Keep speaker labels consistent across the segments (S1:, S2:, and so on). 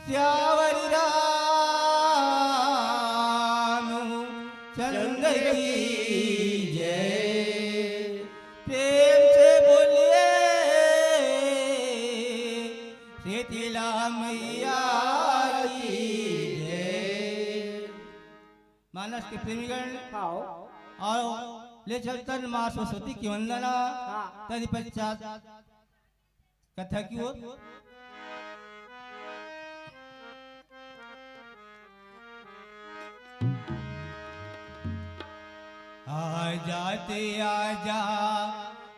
S1: श्यावरी राम चंद्र की जय। प्रेम से बोलिए शीतला मैया की जय। मानस के प्रेमीगण और ले चलतन माँ सरस्वती की वंदना। तदपश्चात कथा की ओर। आजाते आजा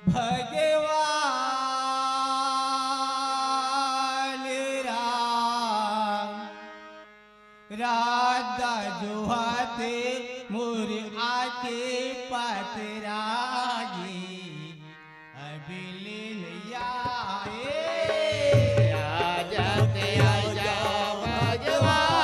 S1: भगवान राम, राधा जुहाते मोर आके पातरागी अभी ले लिया।
S2: आजाते आजा भगवान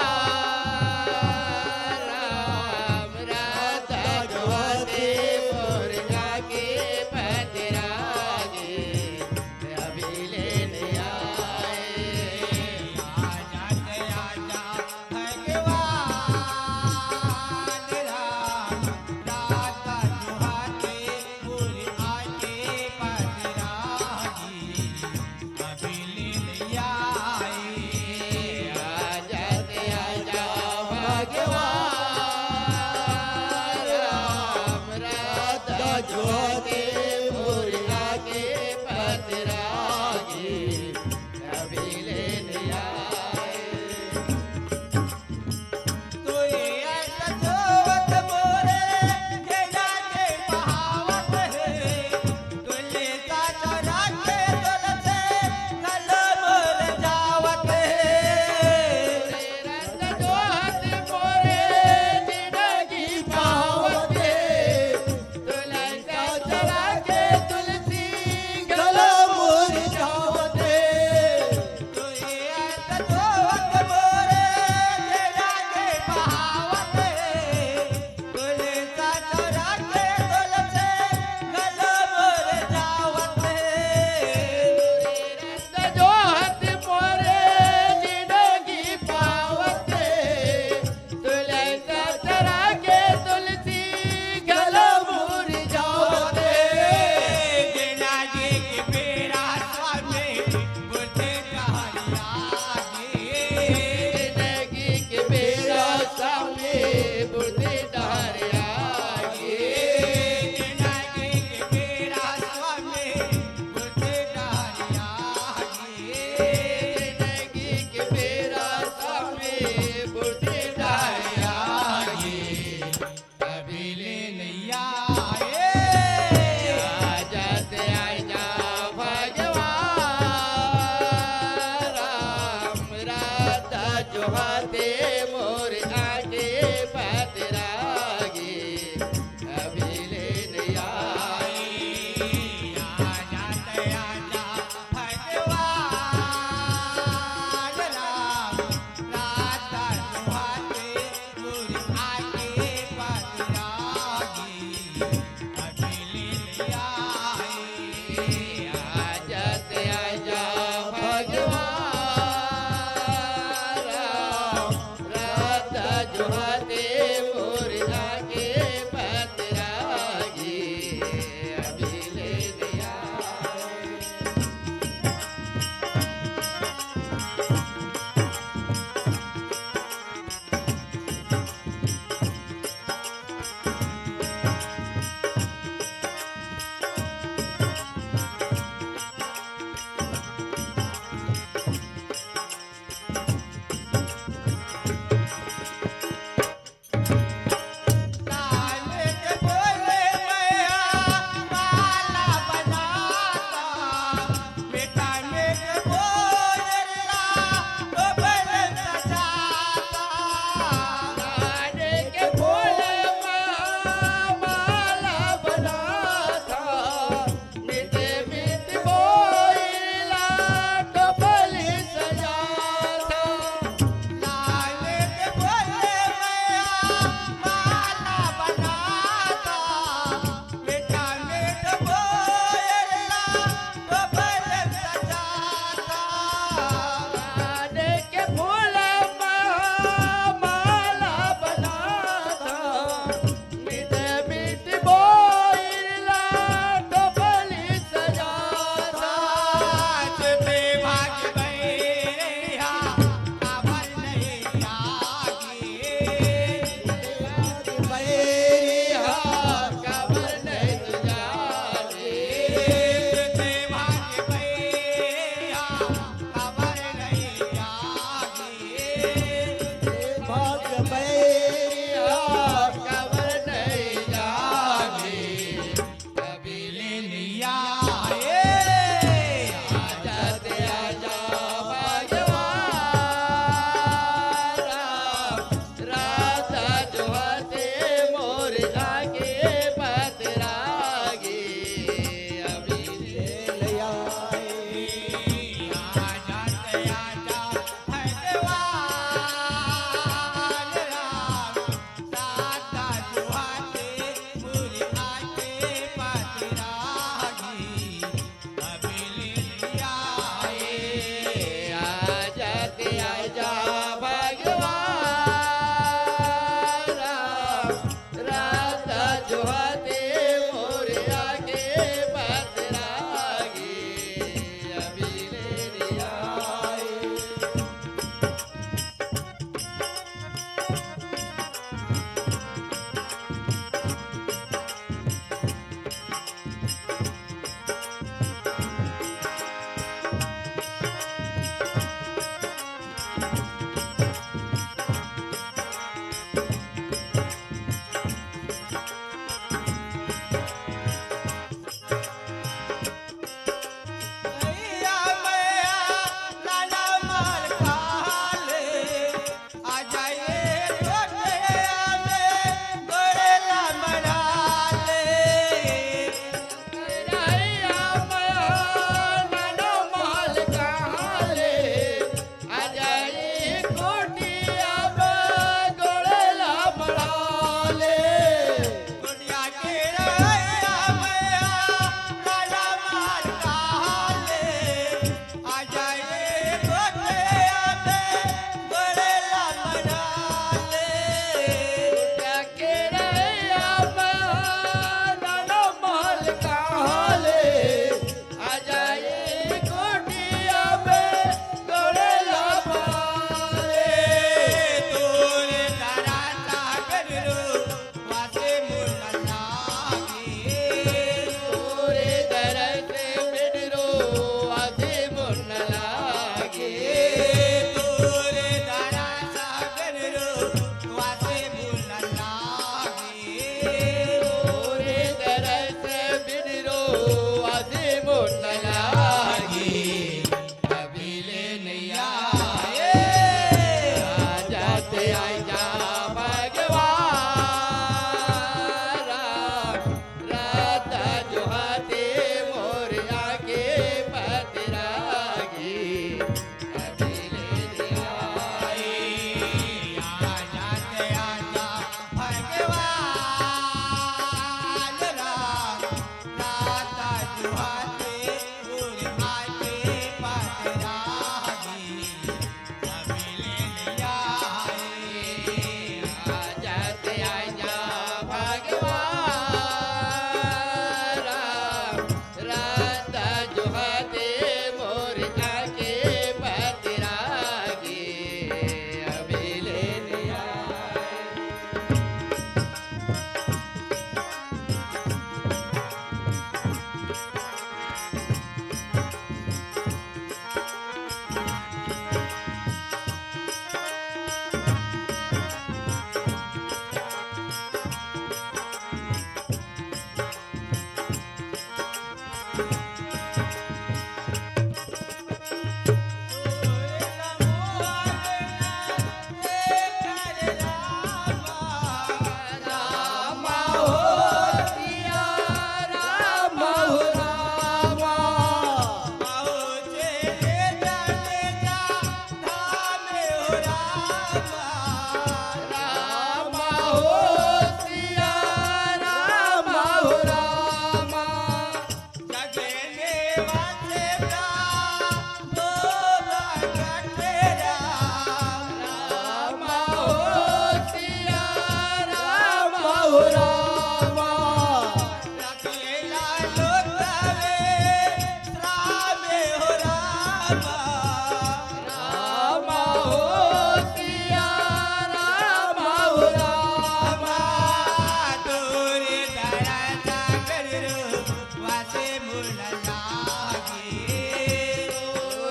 S1: लागे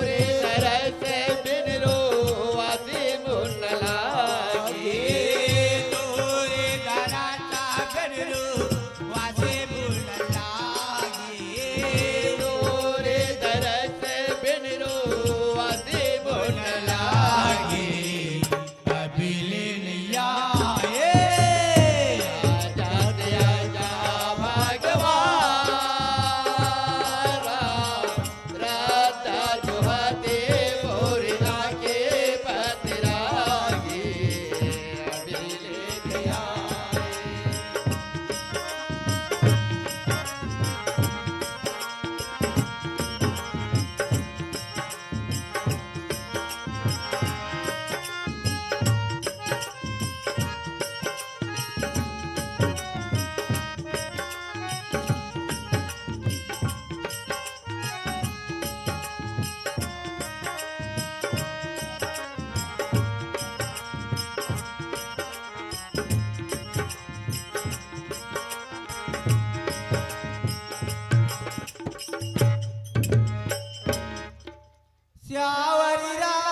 S2: रे तरस बिन रोवासी मुन लागे
S1: तोरे घराचा गणरू वासे बोल लागे
S2: रे तरस बिन रोवासी मुन
S1: लागे अभिले नैया
S2: आजा आजा भगवान राधा जुहाते मोरना के पतरागे अभिले दिया
S1: श्यावरी राम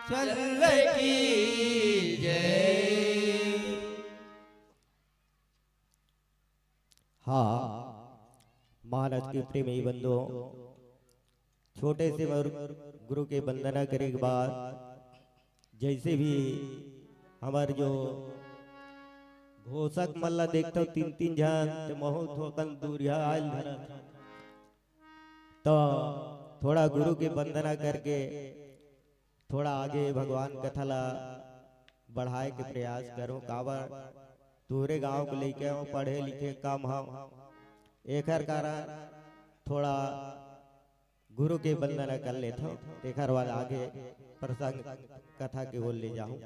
S1: चंद्र की जय।
S3: हाँ महाराज के प्रेमी बंधुओं, छोटे से गुरु के वंदना करे के बाद जैसे भी हमारे जो घोषक मल्ला देखता हूँ 3-3 जन बहुत होकन दूरिया आयल धरा तो थोड़ा गुरु की वंदना करके थोड़ा आगे भगवान कथा ला बढ़ाए के प्रयास करो। काबर तोरे गांव को लेके आओ, पढ़े लिखे कम हो, एकर कारण थोड़ा गुरु के वंदना कर लेता हूँ, एकर बाद आगे प्रसंग कथा के बोल ले जाऊं।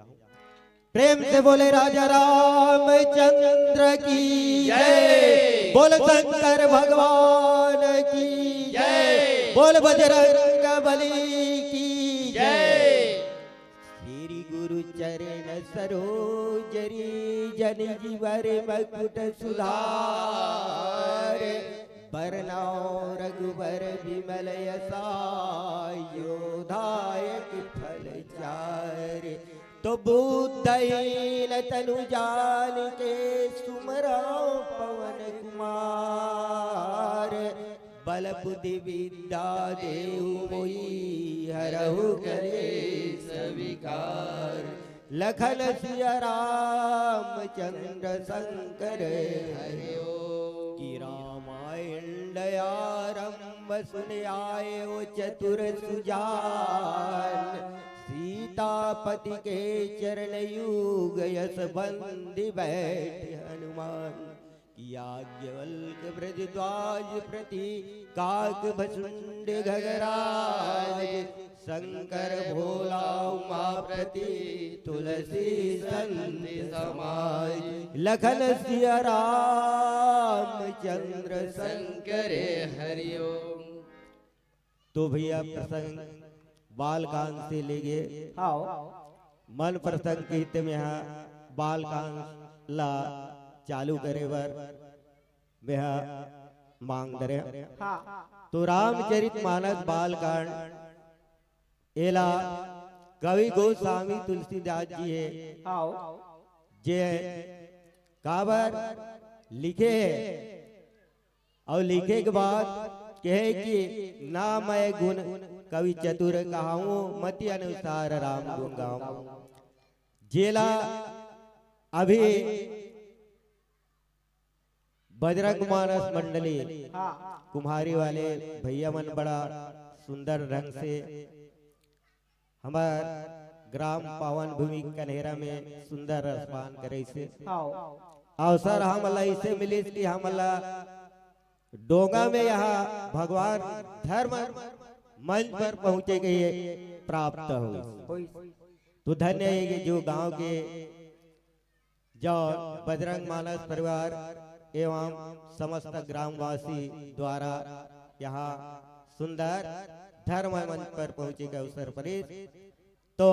S3: प्रेम से बोले राजा रामचंद्र की जय, बोल शंकर भगवान की जय, बोल बजरंग बली की जय। श्री गुरु चरण सरोजरी जन जीवर मकुट सुधार, बरनाओ रघुबर विमल यशोदायक फल चार। तो बुद्धहीन तनु जान के सुमराओ पवन कुमार, बल बुद्धि विद्या देहु मोहि हरहु करे सविकार। लखन सिया रामचंद्र शंकर हरिओ की रामायण दयारंभ सुन आए ओ चतुर सुजान। सीतापति के चरण युग यस बंदी बैठे हनुमान। याज्ञवल्क ब्रजद्वाज प्रति काक भसुंड गगराज, शंकर भोला उमापति तुलसी संति समाज। लखन सिया रामचंद्र शंकर हरिओम। तो भैया प्रसंग बालकांड से ले गए, मन प्रसंग के हित में यहाँ बालकांड ला चालू करे बर वह मांग दरे। तो रामचरित मानस बालकांड एला कवि गोस्वामी तुलसीदास जी है जे काबर लिखे और लिखे के बाद कहे कि ना मैं गुण कवि चतुर कहाऊं, मति अनुसार राम गुण गाऊं। जेला अभी बजरंग मानस मंडली कुम्हारी वाले भैया मन बड़ा सुंदर ढंग से हमार ग्राम पावन भूमि कन्हेरा में सुंदर रसपान करे से अवसर हमला इसे मिली कि हमला डोंगा में यहाँ भगवान धर्म मंच पर पहुंचे गए प्राप्त हो। तो धन्य है कि जो गांव के जो बजरंग मानस परिवार एवं समस्त ग्रामवासी द्वारा यहाँ सुंदर धर्म मंच पर पहुंचे के अवसर पर तो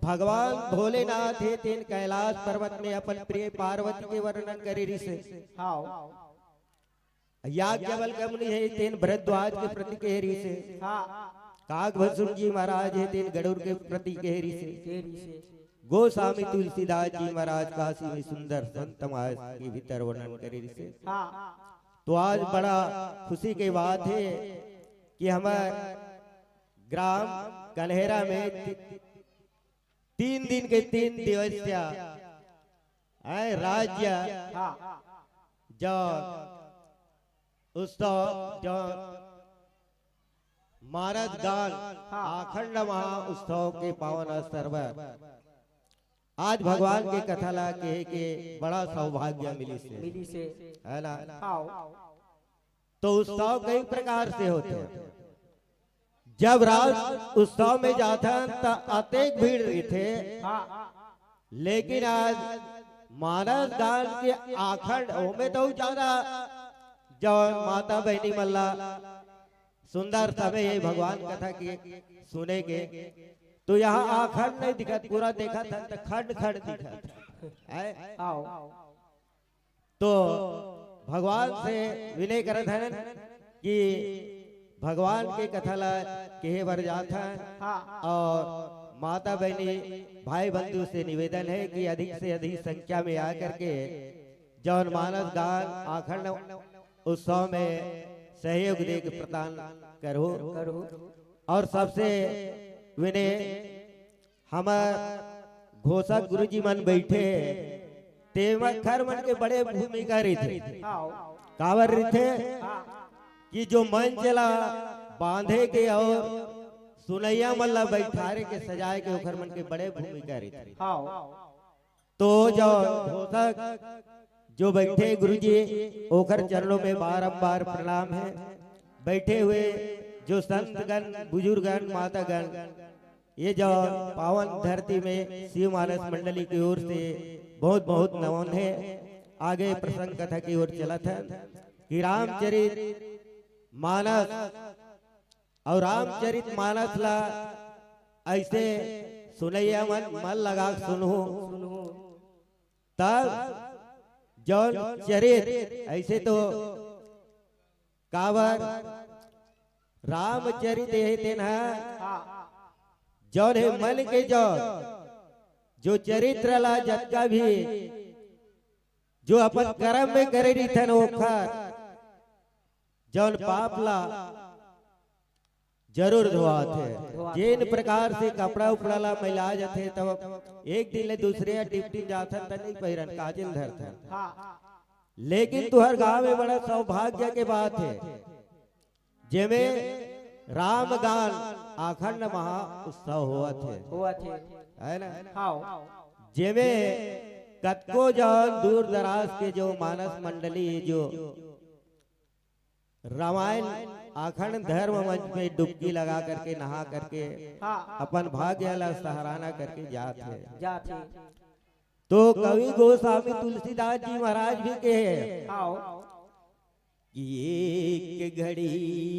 S3: भगवान भोलेनाथ है तीन कैलाश पर्वत में अपन प्रिय पार्वती के वर्णन करे से याज्ञवल्क्य मुनि है तेन भरद्वाज के प्रति केहरी से, काकभूषण जी महाराज है तेन गरुड़ के प्रति केहरी से, गोस्वामी तुलसीदास जी महाराज काशी में सुंदर संत समाज के भीतर वर्णन करे से। तो आज बड़ा खुशी की बात है कि हमारे ग्राम कन्हेरा में 3 दिन के 3 दिवसीय राज्य जो उत्सव जो मारद गान अखंड महा उत्सव के पावन अवसर पर आज भगवान के कथा ला के बड़ा सौभाग्य मिली से है ना। तो उत्सव कई प्रकार से होते हैं। जब रात उत्सव में जाता तो अतेक भीड़ रही थे, लेकिन आज मानस गान के आखंड में तो ज्यादा जो माता बहनी मल्ला सुंदर समय है भगवान कथा की सुने के, तो यहाँ आखंड नहीं दिखा, पूरा देखा था तो खंड खंड दिखा। तो भगवान से विनय करत है कि भगवान के कथा ला के बर जाता है, और माता बहनी भाई बंधु से निवेदन है कि अधिक से अधिक संख्या में आकर के जौन मानस गान आखंड उत्सव में सहयोग दे के प्रदान करो। और सबसे विनय हमार घोषक गुरुजी मन बैठे ते खर मन के बड़े भूमिका रही थे, कावर रही थे कि जो मन चला बांधे के और सुनैया मल्ला बैठारे के सजाए के ओखर मन के बड़े भूमिका रही थी। तो जो घोषक जो बैठे गुरुजी ओखर चरणों में बारंबार प्रणाम है। बैठे हुए जो संतगण बुजुर्गण मातागण, ये जो पावन धरती में शिव मानस मंडली की ओर से बहुत बहुत नमन है। आगे प्रसंग कथा की ओर चला था कि रामचरित मानस और रामचरित मानस ला ऐसे सुनैया मन लगा सुनो, तब जौन चरित ऐसे तो कावर रामचरित है तेना जौन है मन के जो चरित्र ला जत्का भी जो अपन कर्म में करे रही थन ओखर जौन पाप ला जरूर धोआत है। जिन प्रकार से कपड़ा उपड़ा ला मैला जाते तब एक दिन ले दूसरे टिप्टी जाथन त नहीं पहिरन काजिल धरथन, लेकिन तुहर गांव में बड़ा सौभाग्य के बात है जेमे राम गान अखंड महा उत्सव हुआ थे है ना। जेमे कतको जन दूर दराज के जो मानस मंडली जो रामायण अखंड धर्म मंच में डुबकी लगा करके नहा करके अपन भाग्य ला सहाराना करके जाते। तो कवि गोस्वामी तुलसीदास जी महाराज भी कहे कि एक घड़ी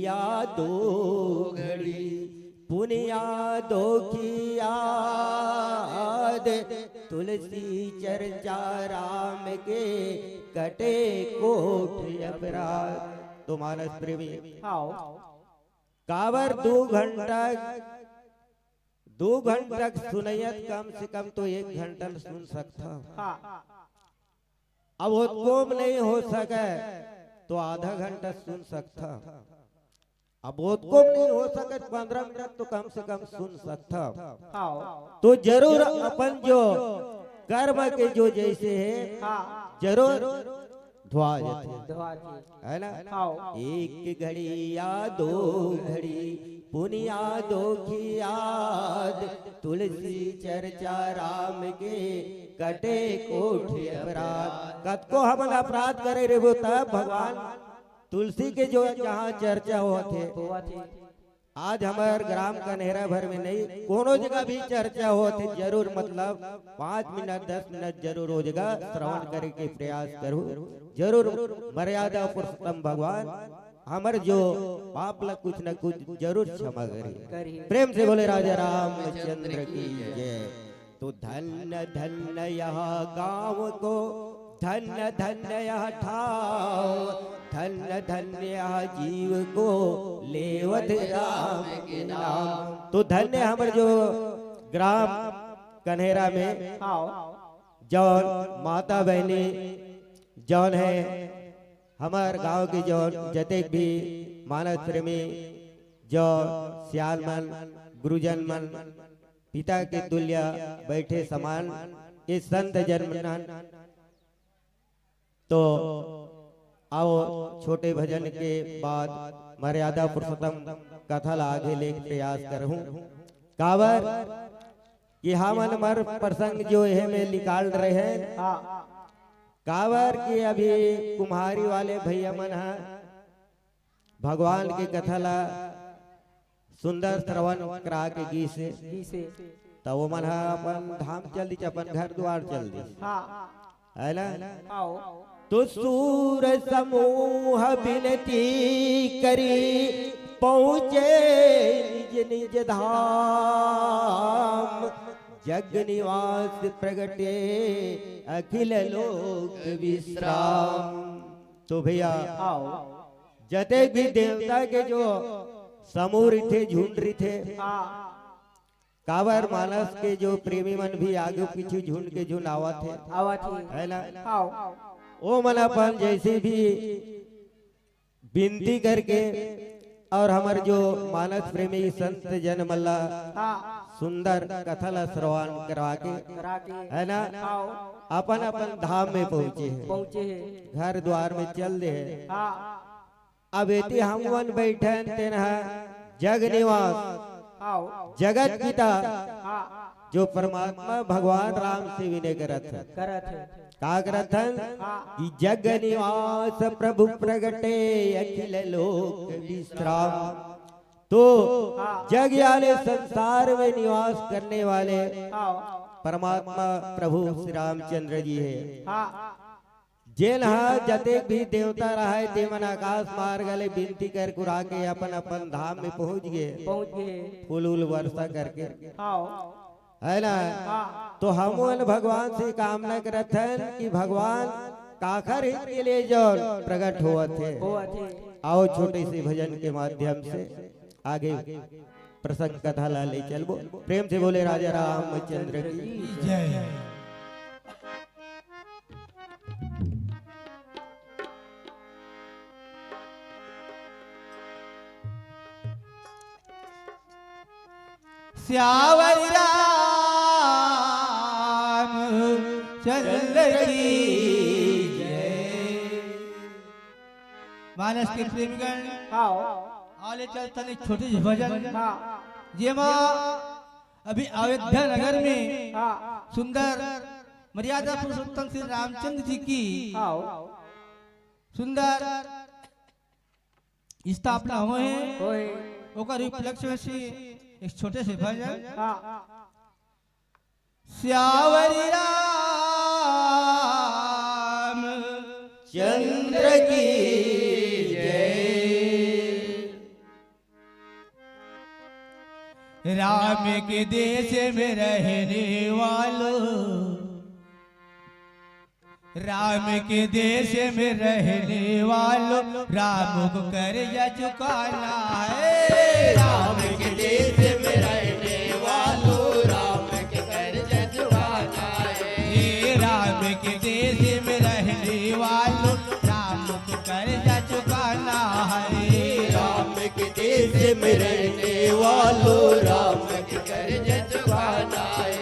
S3: या दो घड़ी पुनिया दो की याद, तुलसी चर्चा राम के कटे कोट अपराध। तो मानस प्रेमी कावर 2 घंटा सुनैयत कम से कम तो 1 घंटा सुन सकता। अब वो कोम नहीं हो सके तो आधा घंटा सुन सकता। अब वो कोम नहीं हो सके 15 मिनट तो कम से कम सुन सकता। तो जरूर अपन जो कर्म के जो जैसे है जरूर धुआ जाते है ना। एक घड़ी या 2 घड़ी पुनिया दो की याद, तुलसी चर्चा राम के कटे कोठ अपराध। कत को हम अपराध करे रे वो तब भगवान तुलसी के जो जहाँ चर्चा होते आज हमारे ग्राम कन्हेरा भर में नहीं कोनो जगह भी चर्चा होते जरूर मतलब 5 मिनट 10 मिनट जरूर हो जगह श्रवण करे के प्रयास करो जरूर। मर्यादा पुरुषोत्तम भगवान हमारे जो पाप ला कुछ न कुछ जरूर क्षमा करी। प्रेम से बोले राजा रामचंद्र की जय। तो धन्य धन्य यह गाँव को, धन्य धन्य यह ठाव, धन्य धन्य जीव को लेवत राम के नाम। तो धन्य हमर जो ग्राम कन्हेरा में जौन माता बहनी जौन है हमार गांव के जौन जतेक भी मानस प्रेमी जो सियाल मन गुरुजन मन पिता के तुल्य बैठे समान इस संत जन्मनान। तो आओ छोटे भजन के बाद मर्यादा पुरुषोत्तम कथा ला आगे ले प्रयास करूं। कावर कि हमन मर प्रसंग जो है में निकाल रहे हैं कावर की अभी कुम्हारी वाले भैया मन है भगवान की कथा ला सुंदर श्रवण करा के गी से तो वो मन अपन धाम चल दी अपन घर द्वार चल दी है ना। तो सूर समूह बिनती करी पहुँचे निज निज धाम जग निवास प्रगटे अखिल लोक विश्राम। तो भैया जते भी देवता के जो समूह थे झूठ रही थे कावर मानस के जो प्रेमी मन भी आगे पीछे झुंड के झुंड आवा थे है ना। ओ मन अपन जैसे भी विनती करके और हमार जो मानस प्रेमी संत जन मल्ला सुंदर कथा ला श्रवण करवा के है ना अपन अपन धाम में पहुँचे हैं घर द्वार में चल दे है। अब एती हम वन बैठन तेन जग निवास जगत पिता जो परमात्मा भगवान राम से विनय करत का करथन कि जग निवास प्रभु प्रगटे अखिल लोक विश्राम। तो जग यानी संसार में निवास करने वाले परमात्मा प्रभु श्री रामचंद्र जी है। जेल जते भी देवता रहे ते मन आकाश मार गले विनती कर कुरा के अपन अपन धाम में पहुंच गए फूल उल वर्षा करके है ना। तो हम भगवान से कामना करत हैं कि भगवान काखर हित के लिए जो प्रकट हुआ थे। आओ छोटे से भजन के माध्यम से आगे प्रसंग कथा ला ले चलबो। प्रेम से बोले राजा रामचंद्र की
S1: जय। श्यावर राम चंद्र की जय। मानस के प्रेमीगण आले चलता नहीं छोटे से भजन जेमा अभी अयोध्या नगर में सुंदर मर्यादा पुरुषोत्तम श्री रामचंद्र जी की सुंदर स्थापना हुए हैं। ओकर उपलक्ष्य से एक छोटे से भजन श्यावरी राम
S3: चंद्र की जय।
S1: राम के देश में रहने वालों राम के देश में रहने वालों राम को कर्जा चुकाना है।
S2: राम के देश में रहने वालों राम के कर्जा चुकाना है।
S1: राम के देश में रहने वालों राम को कर्जा चुकाना है।
S2: राम के देश में रहने वालों राम के कर्जा चुकाना है।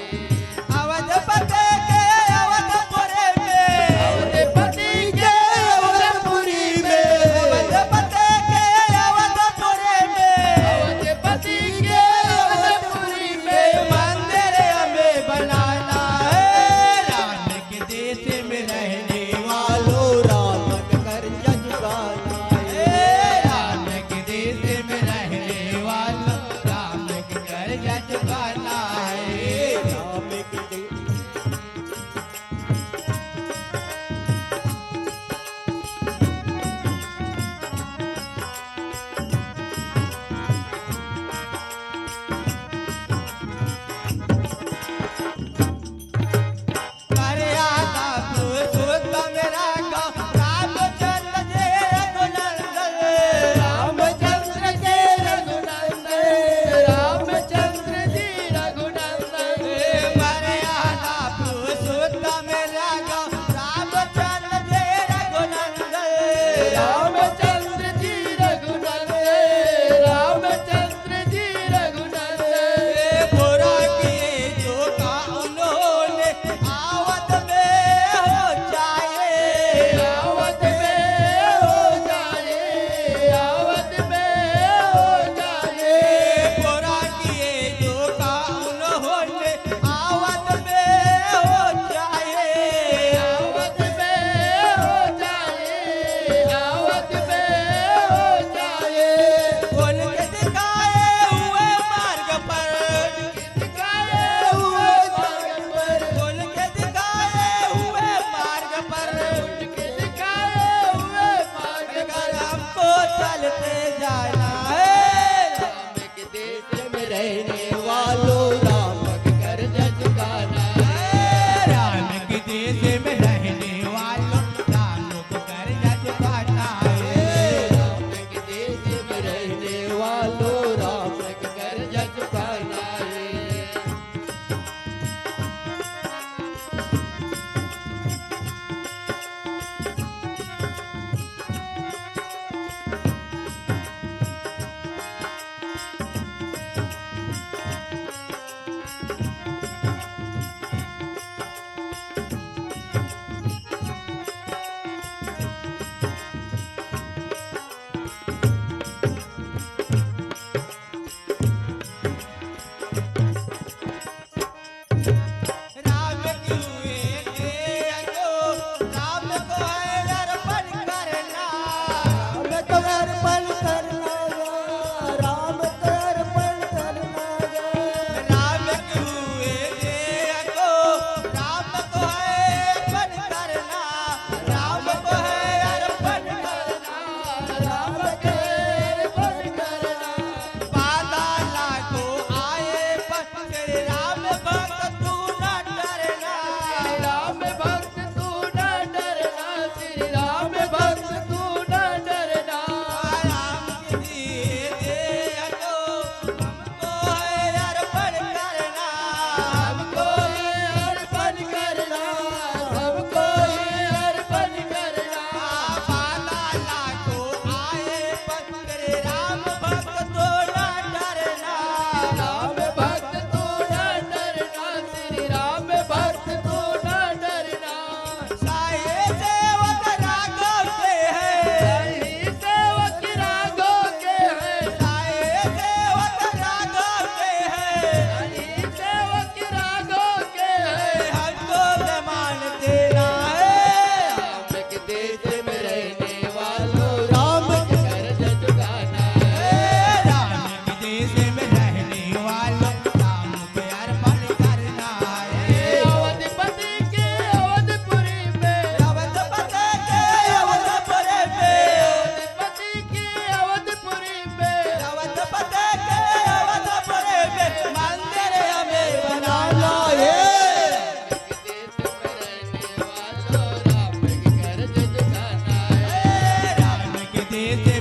S1: अवधपति के अवधपुरी में
S2: अवधपति के अवधपुरी में
S1: अवधपति के अवधपुरी में
S2: अवधपति के अवधपुरी में
S1: मंदिर हमें बनाना है। राम के देश में रहने वालों
S3: राम का कर्जा चुकाना
S1: राम के देश में रहने वालों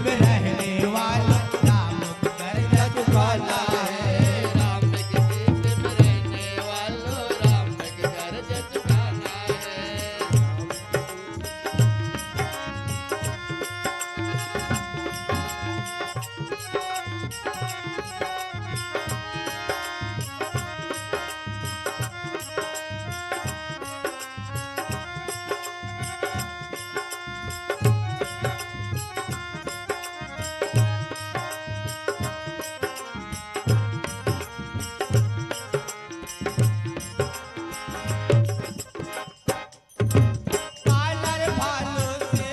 S1: में रहने वाला राम के कर्ज चुकाना है।
S2: राम के देश में रहने वालों राम के कर्ज चुकाना है।
S1: पालर भालू से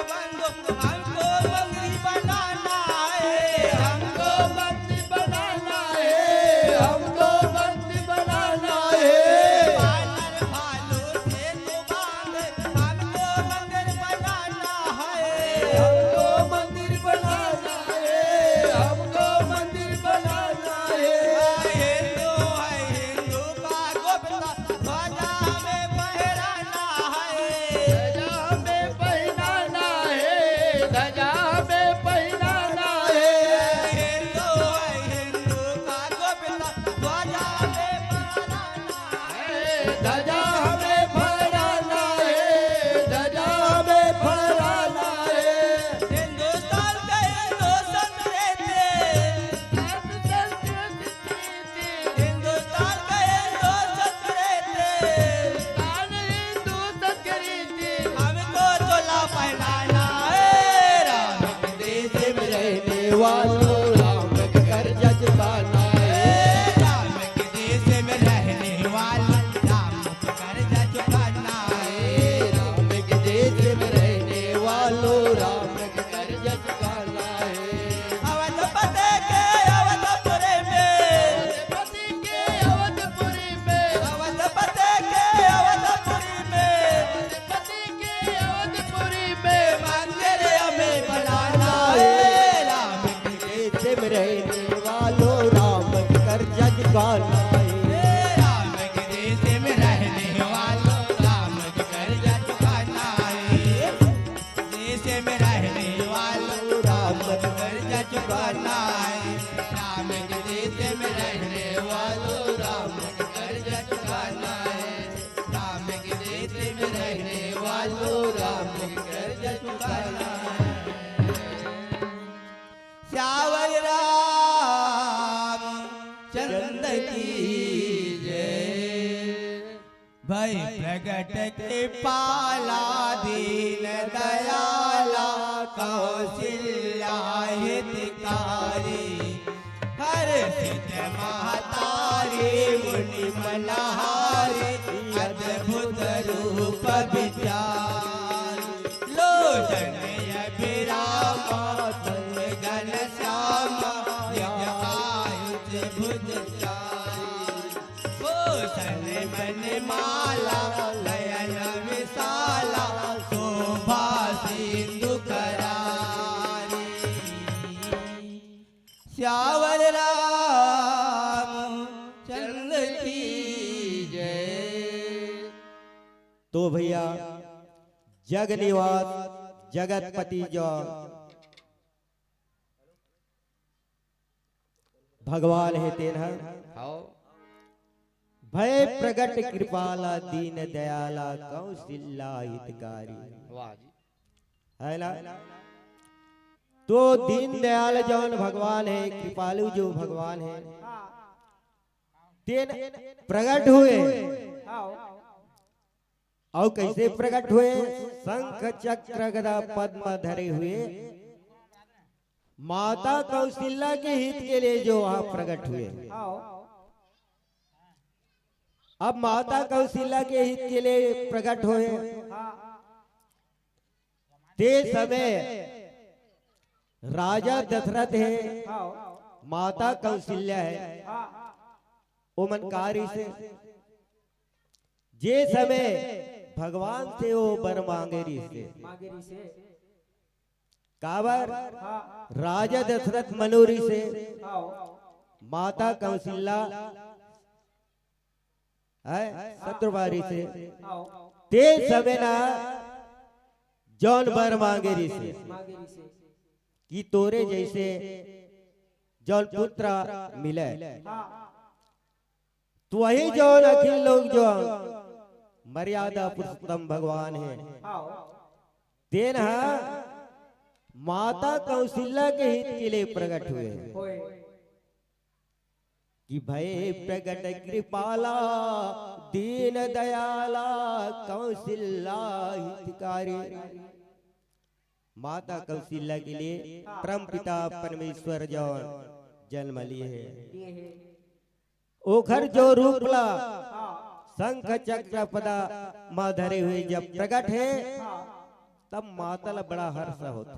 S1: बंधु हमको मंगरी बनाना है।
S2: हमको बंदी बनाना है, हमको बंदी बनाना है।
S1: पालर भालू से हमको मंदिर बनाना है।
S2: हमको मंदिर बनाना है, हमको मंदिर बनाना है।
S1: हिंदू है हिंदू का गोपता ध्वजा हमें फहराना है।
S2: ध्वजा हमें पहनाना है, ध्वजा हमें पहनाना है।
S1: हिंदू है हिंदू का गोपता ध्वजा हमें फहराना है।
S2: ध्वजा हमें फहराना है, ध्वजा हमें फहराना है।
S1: हिंदुस्तान के हिंदू संत रहते, हिंदुस्तान के हिंदू संत रहते, हमको चोला पहनाना है। राम के देश में रहने
S2: वालों राम के कर्ज चुकाना है।
S1: राम के देश में रहने वाला राम के कर्ज चुकाना है।
S2: राम के देश में रहने वालों राम के कर्ज चुकाना है।
S1: अवधपति के अवधपुरी में,
S2: पति के अवधपुरी में,
S1: अवधपति के अवधपुरी में,
S2: पति के अवधपुरी में
S1: मंदिर हमें बनाना है। राम के
S2: देश में रहने वालों राम के कर्ज चुकाना है।
S1: राम के देश में रहने वालों राम के कर्ज चुकाना है। देश में रहने वालों राम के कर्ज चुकाना है। राम के देश में रहने वालों राम के कर्ज चुकाना है। राम के देश में रहने वालों राम के कर्ज चुकाना है। श्यावर राम चंद्र की जय। भय प्रगट के पाला दीन दयाला कौशल्या हितकारी। हर सिद्ध महतारी मुनि मनहारी अद्भुत रूप विचार। लोचन अभिरामा तन घन श्यामा निज आयुष भुज चारी। भूषण मन माला नयन विशाला शोभा सिंधु करारी। श्यावर राम चंद्र की जय।
S3: तो भैया जग निवास जगतपति जो भगवान है तेना भय प्रगट कृपाला दीन दयाला कौशल्या हितकारी।
S2: वाह जी।
S3: है ना। तो दीन दयाल जौन भगवान है, कृपालु जो भगवान है, तेन प्रगट हुए। और कैसे प्रकट हुए? शंख चक्र गदा पद्म धरे हुए माता कौशल्या के हित के लिए जो वहां प्रकट हुए। अब माता कौशल्या के हित के लिए प्रकट हुए ते समय राजा दशरथ है, माता कौशल्या है, ओमनकारी से जे समय भगवान से वो वर मांगे से काबर राजा दशरथ मनोरी से माता कौशल्या है शत्रुबारी से ते समय ना जौन वर मांगे से कि तोरे जैसे जौन पुत्र मिले तो वही जौन अखिल लोग जो मर्यादा पुरुषोत्तम भगवान है तेन माता कौशल्या के हित के लिए प्रकट हुए कि भय प्रकट कृपाला दीन दयाला कौशल्या हितकारी। माता कौशल्या के लिए परम पिता परमेश्वर जौन जन्म लिए है ओखर जो रूपला शंख चक्र पदा माँ धरे हुए जब प्रकट है तब मातल बड़ा हर्ष होते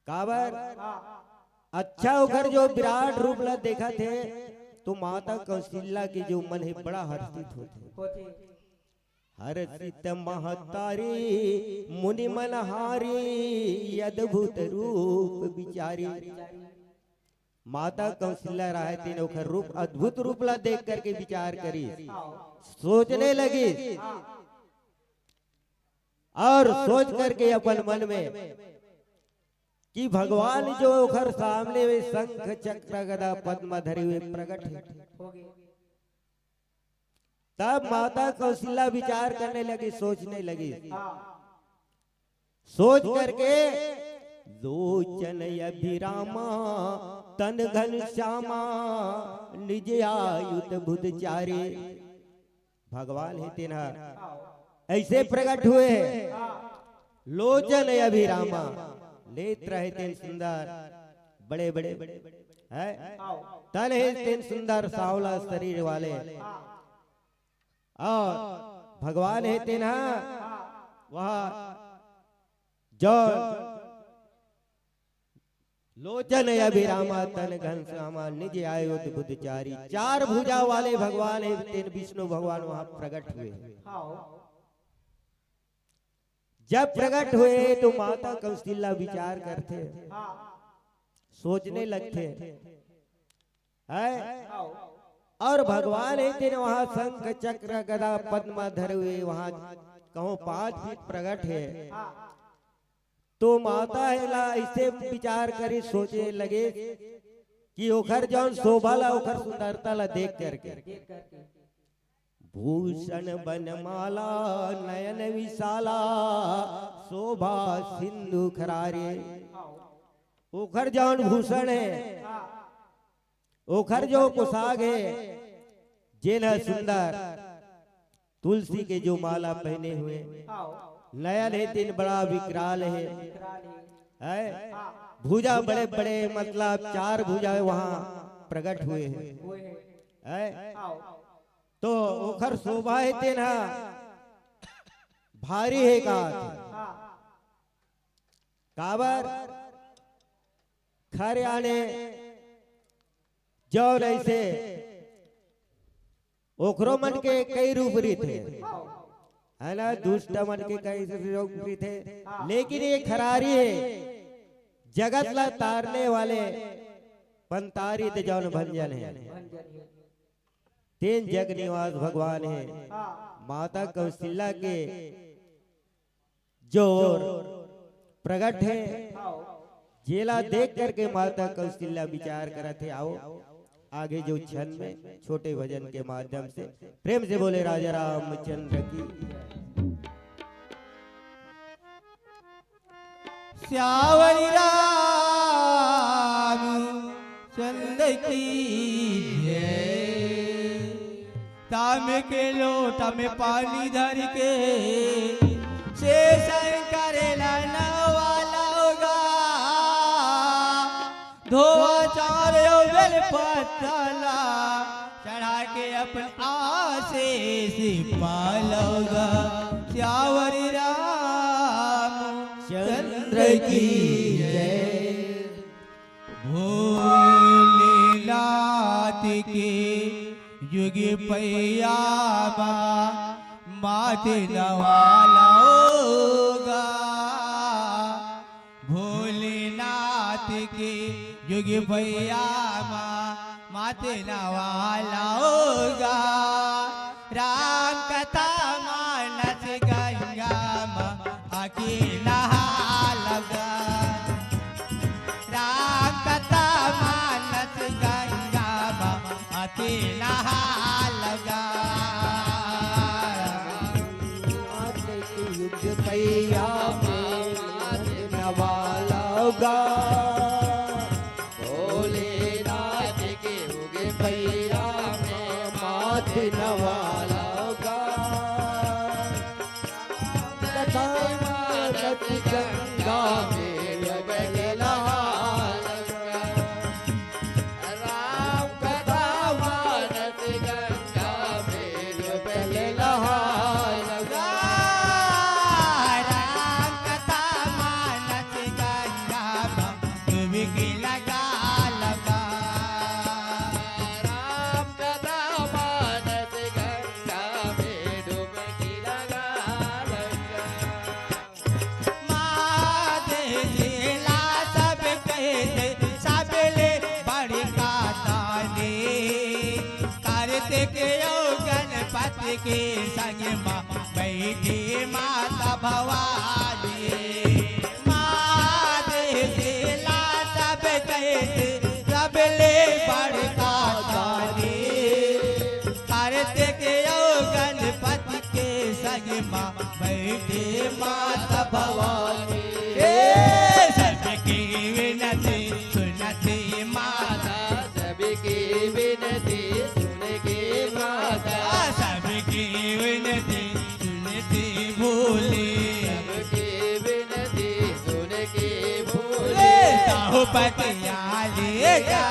S3: काबर अच्छा ओखर जो विराट रूपला देखा थे तो माता कौशल्या की जो मन है बड़ा हर्षित होते हर्षित महतारी मुनि मनहारी अद्भुत रूप विचारी। माता कौशल्या राय तीन ओखर रूप अद्भुत रूप ला देख करके विचार करी सोचने लगी और सोच करके अपन मन में कि भगवान जो ओखर सामने में शंख चक्र गदा पद्म धरे हुए प्रकट है तब माता कौशल्या विचार करने लगी सोचने लगी सोच करके लोचन अभिरामा तन घन श्यामा निज आयुत बुधचारी। भगवान है तेना ऐसे प्रकट हुए लोचन अभिरामा नेत्र है तेन सुंदर बड़े बड़े है तन है तेन सुंदर सावला शरीर वाले और भगवान है तेना वह जो लोचन अभिरामा तन घन श्यामा निज आयुध बुद्धचारी। चार भुजा वाले भगवान है तेन विष्णु भगवान वहां प्रकट हुए जब प्रकट हुए तो माता कौशल्या विचार करते सोचने लगते है और भगवान एक दिन वहां शंख चक्र गदा पद्म धरे हुए वहां कहो 5 फीट प्रकट है तो माता है ऐसे विचार करी सोचे लगे कि ओखर जौन शोभा ला ओखर सुंदरता ला देख करके भूषण बनमाला नयन विशाला शोभा सिंधु खरारे। ओखर जौन भूषण है ओखर जो पोशाक है जिन्ह सुंदर तुलसी के जो माला पहने हुए नयन है तीन बड़ा विकराल है भुजा बड़े बड़े मतलब 4 भुजा वहां प्रकट हुए हैं तो ओखर शोभा है तेना भारी है काबर खरे आने जो ऐसे ओखरो मन के कई रूप थे है ना दुष्ट मन के कई रूप थे लेकिन ये खरारी है जगत ला तारने वाले पंतारी ते जौन भंजन है तीन जग निवास भगवान है। माता कौशल्या के जो प्रकट है जेला देख करके माता कौशल्या विचार करते आओ आगे जो क्षण में छोटे भजन के माध्यम से प्रेम से बोले राजा रामचंद्र की
S1: श्यावरी राम चंद्र की जय। ताम के लोटा में पानी धर के से शंकर वाला होगा धोआ चार बेल पतला चढ़ा के अपन आशीष पालोगा श्यावरी राम चंद्र की जय। भोलेनाथ के युग पैयाबा माथे नवाला होगा भोलेनाथ के युग पैयाबा माथे नवाला होगा। राम कथा मानस गंगा में अकेला लगा
S3: होगा
S2: भोलेनाथ के उगे पैरा में
S3: माथे नवाला होगा कथा मानस गंगा में डबला
S2: राम कथा मानस गंगा में डुबला लगा।
S1: राम कथा मानस गंगा डुबकी लगा लगा।
S2: राम कथा मानस गंगा में डुबकी लगा लगा।
S1: मादेला सब कहते सबले बड़ी काताने करते के यो गणपति के संग माँ बैठी माता भवानी। मादेला सब कहते सबले बड़ी काताने करते के यो गणपति के संग माँ बैठे माता भवानी। सबकी विनती सुनती माता
S2: सबकी विनती सुन के माता
S1: सबकी विनती सुनती भोले
S2: सबकी विनती सुन के भोले
S1: ताहु पतिया लेगा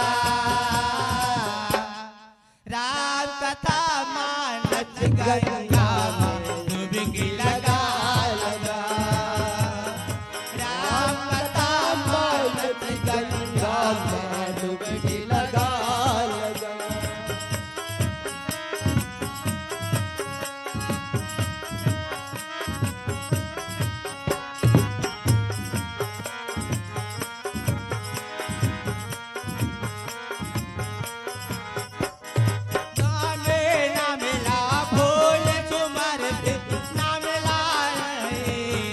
S1: राम कथा मानस गंगा में डुबकी लगा लगा। राम कथा मानस गंगा में
S2: डुबकी लगा लगा।
S1: नामे नामेला भोल सुमरते नामेला रे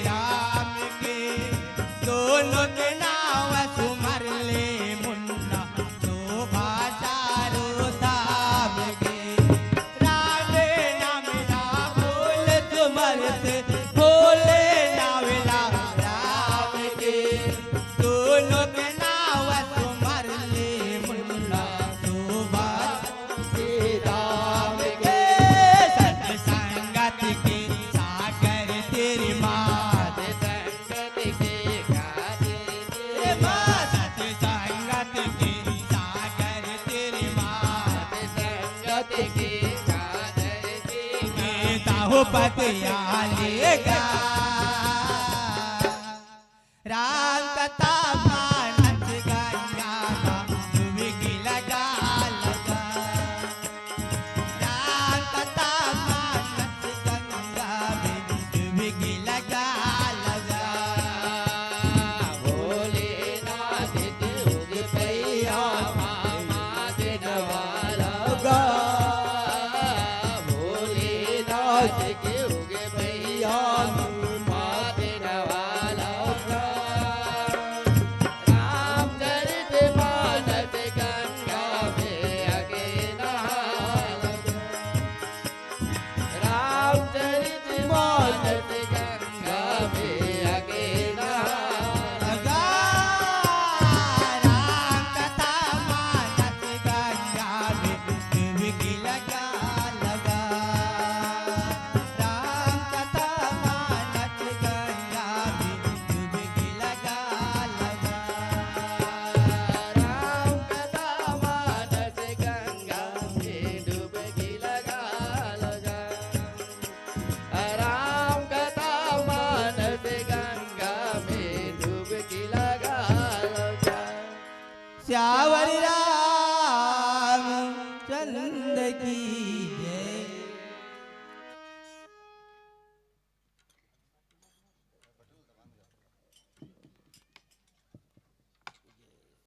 S1: राम के दोनों के नाव सुमर ले मुन्ना शोभा चारो धाम के। रामे नामेला भोल सुमरते भोले नामेला राम के दोनों के नाव सुमर ले मुन्ना शोभा
S2: राम
S1: के। सत्संगत के सागर तेरी मात
S2: संगत के गाते
S1: तेरे माँ सत्संगत के सागर तेरी मात
S2: संगत के गाते
S1: ताहु पतिया लेगा